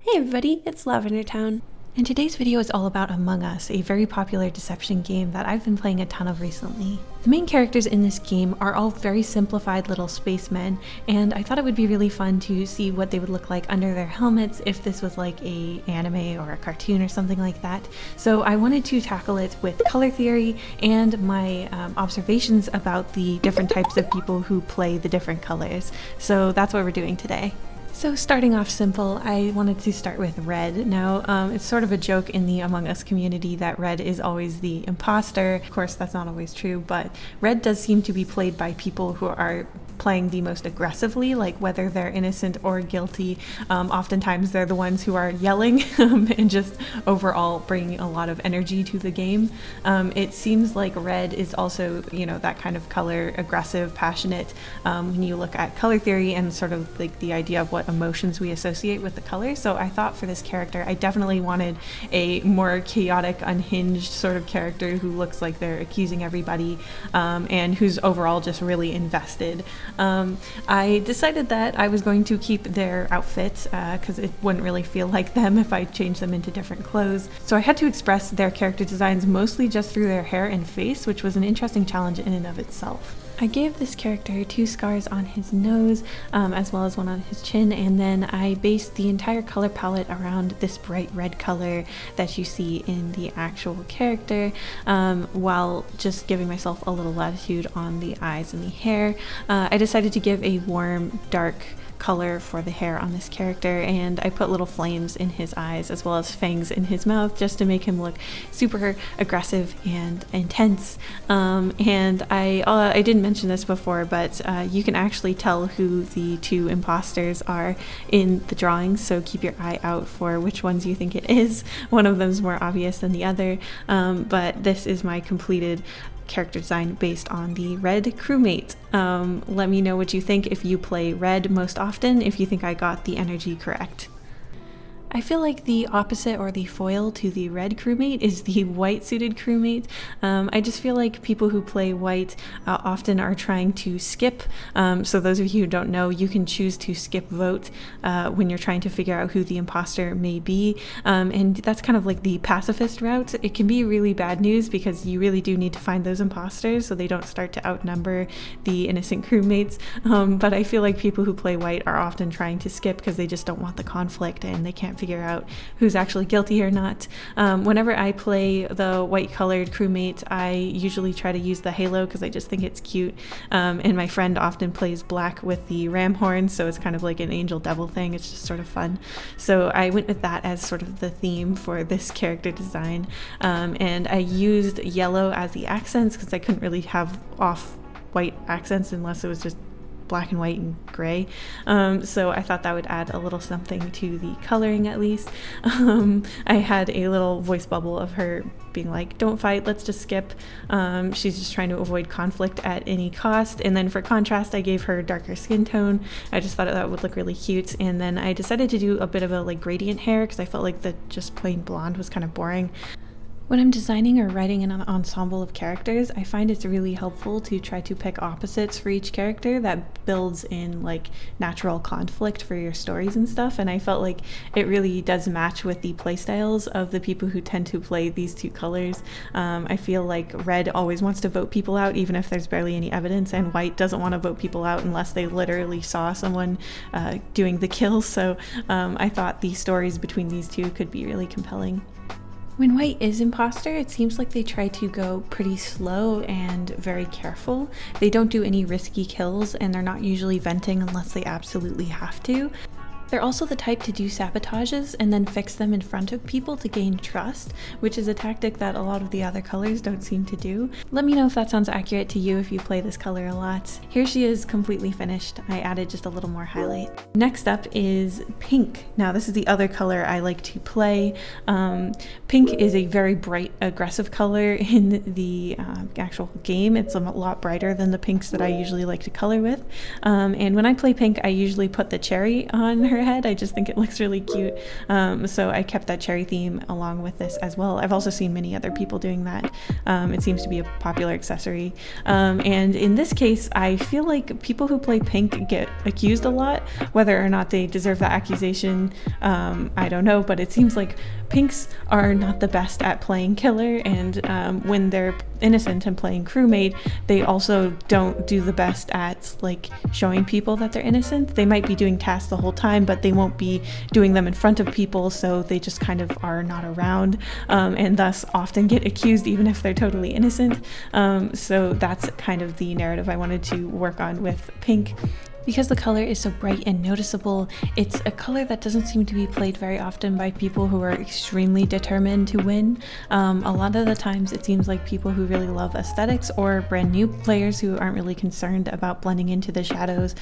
Hey everybody, it's LavenderTowne, and today's video is all about Among Us, a very popular deception game that I've been playing a ton of recently. The main characters in this game are all very simplified little spacemen, and I thought it would be really fun to see what they would look like under their helmets if this was like a anime or a cartoon or something like that. So I wanted to tackle it with color theory and my observations about the different types of people who play the different colors. So that's what we're doing today. So starting off simple, I wanted to start with red. Now, it's sort of a joke in the Among Us community that red is always the imposter. Of course, that's not always true, but red does seem to be played by people who are playing the most aggressively, like whether they're innocent or guilty. Oftentimes they're the ones who are yelling and just overall bringing a lot of energy to the game. It seems like red is also, that kind of color, aggressive, passionate, when you look at color theory and sort of like the idea of what emotions we associate with the color. So I thought for this character, I definitely wanted a more chaotic, unhinged sort of character who looks like they're accusing everybody, and who's overall just really invested. I decided that I was going to keep their outfits because it wouldn't really feel like them if I changed them into different clothes. So I had to express their character designs mostly just through their hair and face, which was an interesting challenge in and of itself. I gave this character 2 scars on his nose, as well as one on his chin, and then I based the entire color palette around this bright red color that you see in the actual character, while just giving myself a little latitude on the eyes and the hair. I decided to give a warm, dark color for the hair on this character, and I put little flames in his eyes as well as fangs in his mouth just to make him look super aggressive and intense. And I didn't mention this before, but you can actually tell who the 2 imposters are in the drawings, so keep your eye out for which ones you think it is. One of them is more obvious than the other, but this is my completed character design based on the red crewmate. Let me know what you think if you play red most often, if you think I got the energy correct. I feel like the opposite or the foil to the red crewmate is the white suited crewmate. I just feel like people who play white often are trying to skip. So those of you who don't know, you can choose to skip vote when you're trying to figure out who the imposter may be. And that's kind of like the pacifist route. It can be really bad news because you really do need to find those imposters so they don't start to outnumber the innocent crewmates. But I feel like people who play white are often trying to skip because they just don't want the conflict and they can't figure out who's actually guilty or not. Whenever I play the white colored crewmate, I usually try to use the halo because I just think it's cute, and my friend often plays black with the ram horn, so it's kind of like an angel devil thing. It's just sort of fun. So I went with that as sort of the theme for this character design, and I used yellow as the accents because I couldn't really have off white accents unless it was just black and white and gray, so I thought that would add a little something to the coloring at least. I had a little voice bubble of her being like, don't fight, let's just skip. She's just trying to avoid conflict at any cost. And then for contrast, I gave her darker skin tone. I just thought that would look really cute, and then I decided to do a bit of a like gradient hair because I felt like the just plain blonde was kind of boring. When I'm designing or writing an ensemble of characters, I find it's really helpful to try to pick opposites for each character that builds in like natural conflict for your stories and stuff, and I felt like it really does match with the playstyles of the people who tend to play these 2 colors. I feel like red always wants to vote people out even if there's barely any evidence, and white doesn't want to vote people out unless they literally saw someone doing the kill, so I thought the stories between these 2 could be really compelling. When white is imposter, it seems like they try to go pretty slow and very careful. They don't do any risky kills, and they're not usually venting unless they absolutely have to. They're also the type to do sabotages and then fix them in front of people to gain trust, which is a tactic that a lot of the other colors don't seem to do. Let me know if that sounds accurate to you if you play this color a lot. Here she is completely finished. I added just a little more highlight. Next up is pink. Now this is the other color I like to play. Pink is a very bright, aggressive color in the actual game. It's a lot brighter than the pinks that I usually like to color with. And when I play pink, I usually put the cherry on her her head. I just think it looks really cute. So I kept that cherry theme along with this as well. I've also seen many other people doing that. It seems to be a popular accessory. And in this case, I feel like people who play pink get accused a lot. Whether or not they deserve that accusation, I don't know, but it seems like pinks are not the best at playing killer, and when they're innocent and playing crewmate, they also don't do the best at like showing people that they're innocent. They might be doing tasks the whole time, but they won't be doing them in front of people, so they just kind of are not around, and thus often get accused even if they're totally innocent. So that's kind of the narrative I wanted to work on with pink. Because the color is so bright and noticeable, it's a color that doesn't seem to be played very often by people who are extremely determined to win. A lot of the times it seems like people who really love aesthetics or brand new players who aren't really concerned about blending into the shadows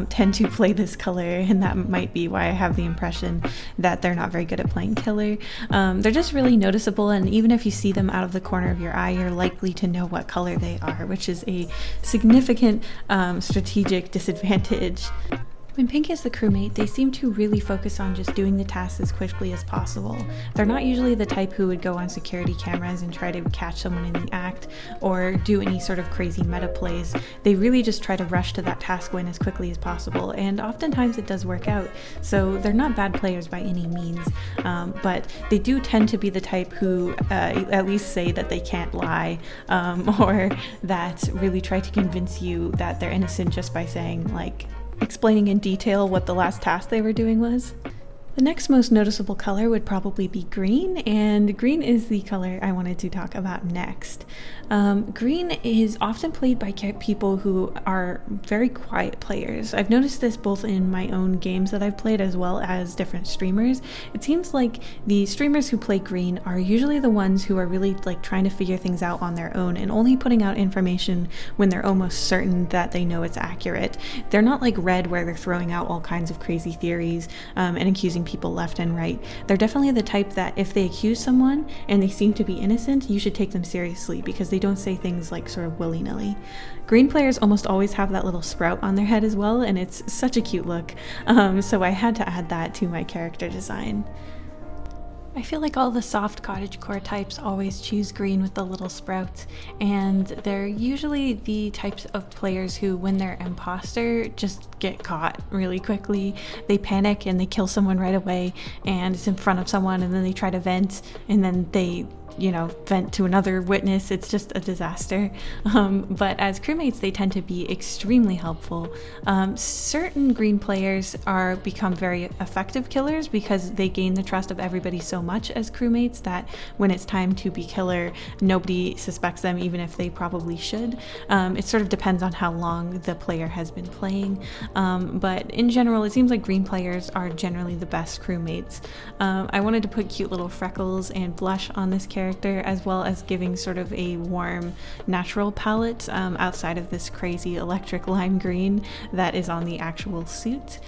tend to play this color, and that might be why I have the impression that they're not very good at playing killer. They're just really noticeable, and even if you see them out of the corner of your eye, you're likely to know what color they are, which is a significant strategic disadvantage. When pink is the crewmate, they seem to really focus on just doing the tasks as quickly as possible. They're not usually the type who would go on security cameras and try to catch someone in the act or do any sort of crazy meta plays. They really just try to rush to that task win as quickly as possible, and oftentimes it does work out. So they're not bad players by any means, but they do tend to be the type who at least say that they can't lie, or that really try to convince you that they're innocent just by saying, like, explaining in detail what the last task they were doing was. The next most noticeable color would probably be green, and green is the color I wanted to talk about next. Green is often played by people who are very quiet players. I've noticed this both in my own games that I've played as well as different streamers. It seems like the streamers who play green are usually the ones who are really like trying to figure things out on their own and only putting out information when they're almost certain that they know it's accurate. They're not like red where they're throwing out all kinds of crazy theories and accusing people left and right. They're definitely the type that if they accuse someone and they seem to be innocent, you should take them seriously because they don't say things like sort of willy-nilly. Green players almost always have that little sprout on their head as well, and it's such a cute look. So I had to add that to my character design. I feel like all the soft cottagecore types always choose green with the little sprouts, and they're usually the types of players who, when they're imposter, just get caught really quickly. They panic and they kill someone right away, and it's in front of someone, and then they try to vent, and then they vent to another witness. It's just a disaster. But as crewmates, they tend to be extremely helpful. Certain green players become very effective killers because they gain the trust of everybody so much as crewmates that when it's time to be killer, nobody suspects them, even if they probably should. It sort of depends on how long the player has been playing. But in general, it seems like green players are generally the best crewmates. I wanted to put cute little freckles and blush on this character, as well as giving sort of a warm natural palette outside of this crazy electric lime green that is on the actual suit.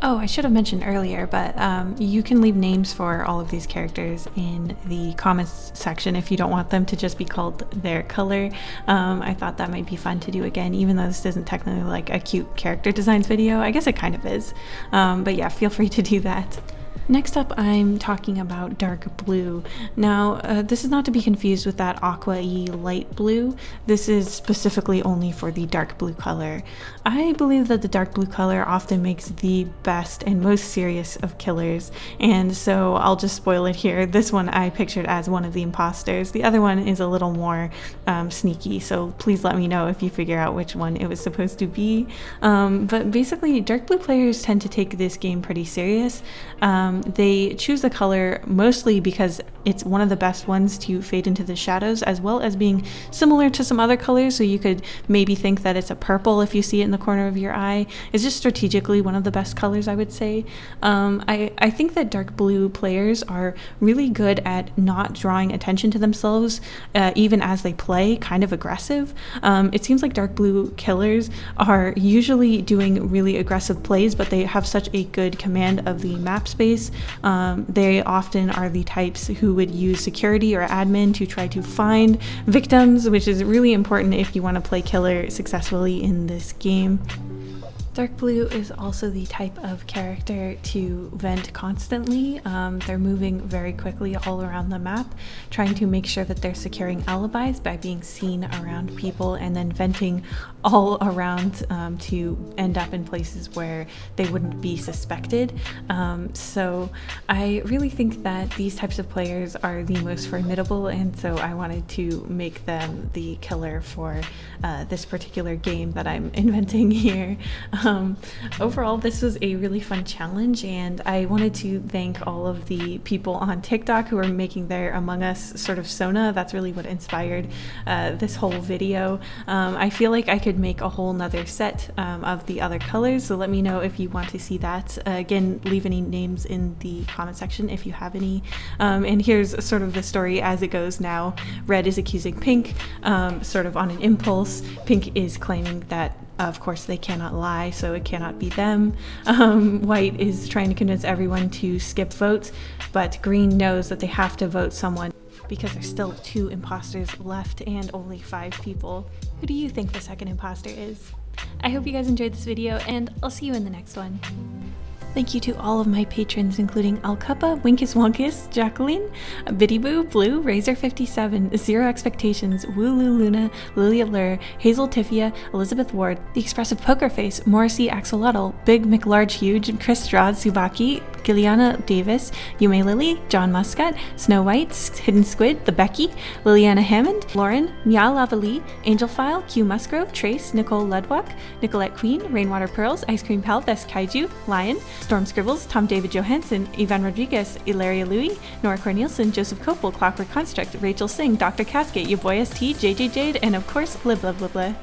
Oh, I should have mentioned earlier, but you can leave names for all of these characters in the comments section if you don't want them to just be called their color. I thought that might be fun to do again, even though this isn't technically like a cute character designs video. I guess it kind of is, but yeah, feel free to do that. Next up, I'm talking about dark blue. Now, this is not to be confused with that aqua-y light blue. This is specifically only for the dark blue color. I believe that the dark blue color often makes the best and most serious of killers, and so I'll just spoil it here. This one I pictured as one of the imposters. The other one is a little more sneaky, so please let me know if you figure out which one it was supposed to be. But basically, dark blue players tend to take this game pretty serious. They choose the color mostly because it's one of the best ones to fade into the shadows, as well as being similar to some other colors, so you could maybe think that it's a purple if you see it in the corner of your eye. It's just strategically one of the best colors, I would say. I think that dark blue players are really good at not drawing attention to themselves, even as they play, kind of aggressive. It seems like dark blue killers are usually doing really aggressive plays, but they have such a good command of the map space. They often are the types who would use security or admin to try to find victims, which is really important if you want to play killer successfully in this game. Dark blue is also the type of character to vent constantly. They're moving very quickly all around the map, trying to make sure that they're securing alibis by being seen around people and then venting all around to end up in places where they wouldn't be suspected. So I really think that these types of players are the most formidable, and so I wanted to make them the killer for this particular game that I'm inventing here. Overall, this was a really fun challenge, and I wanted to thank all of the people on TikTok who are making their Among Us sort of Sona. That's really what inspired this whole video. I feel like I could make a whole nother set of the other colors, so let me know if you want to see that. Again, leave any names in the comment section if you have any. And here's sort of the story as it goes now. Red is accusing Pink, sort of on an impulse. Pink is claiming that of course they cannot lie, so it cannot be them. White is trying to convince everyone to skip votes, but Green knows that they have to vote someone because there's still 2 imposters left and only 5 people. Who do you think the second imposter is? I hope you guys enjoyed this video, and I'll see you in the next one. Thank you to all of my patrons, including Alcuppa, Winkus Wonkus, Jacqueline, Biddy Boo, Blue, Razor57, Zero Expectations, Wooloo Luna, Lilia Lur, Hazel Tiffia, Elizabeth Ward, The Expressive Poker Face, Morrissey Axolotl, Big McLarge Huge, Chris Strad, Subaki, Gilliana Davis, Yume Lily, John Muscat, Snow White, Hidden Squid, The Becky, Liliana Hammond, Lauren, Mia Lavali, Angel File, Q Musgrove, Trace, Nicole Ledwalk, Nicolette Queen, Rainwater Pearls, Ice Cream Pal, Best Kaiju, Lion, Storm Scribbles, Tom David Johansson, Ivan Rodriguez, Ilaria Louie, Nora Cornelison, Joseph Copel, Clockwork Construct, Rachel Singh, Dr. Casket, Your Boy ST, JJ Jade, and of course, Lib Lib Lib Lib.